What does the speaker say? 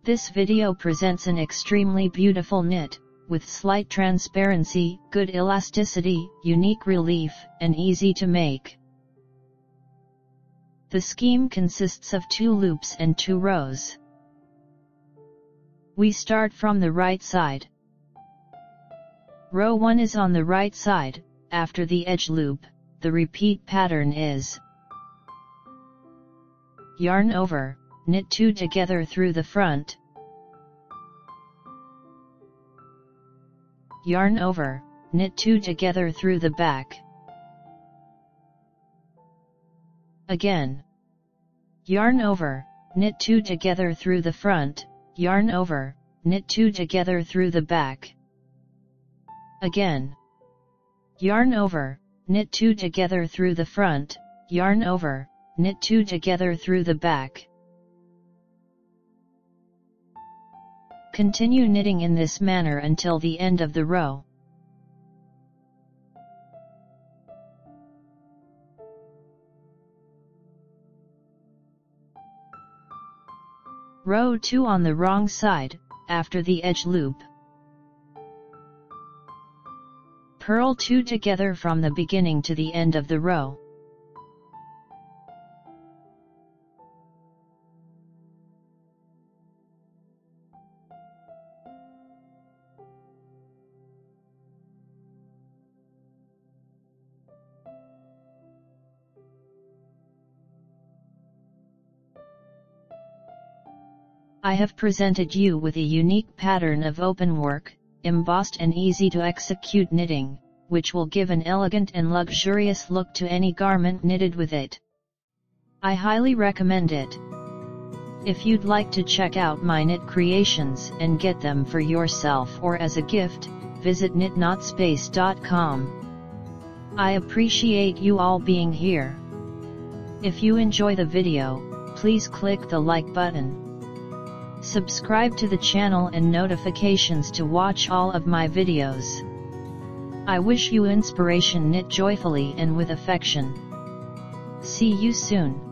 This video presents an extremely beautiful knit, with slight transparency, good elasticity, unique relief, and easy to make. The scheme consists of 2 loops and 2 rows. We start from the right side. Row 1 is on the right side. After the edge loop, the repeat pattern is yarn over, knit 2 together through the front, yarn over, knit 2 together through the back, again, yarn over, knit 2 together through the front, yarn over, knit 2 together through the back, again, yarn over, knit 2 together through the front, yarn over, knit 2 together through the back. Continue knitting in this manner until the end of the row. Row 2 on the wrong side, after the edge loop. Purl 2 together from the beginning to the end of the row. I have presented you with a unique pattern of openwork, embossed and easy to execute knitting, which will give an elegant and luxurious look to any garment knitted with it. I highly recommend it. If you'd like to check out my knit creations and get them for yourself or as a gift, visit knitnotspace.com. I appreciate you all being here. If you enjoy the video, please click the like button. Subscribe to the channel and notifications to watch all of my videos. I wish you inspiration. Knit joyfully and with affection. See you soon.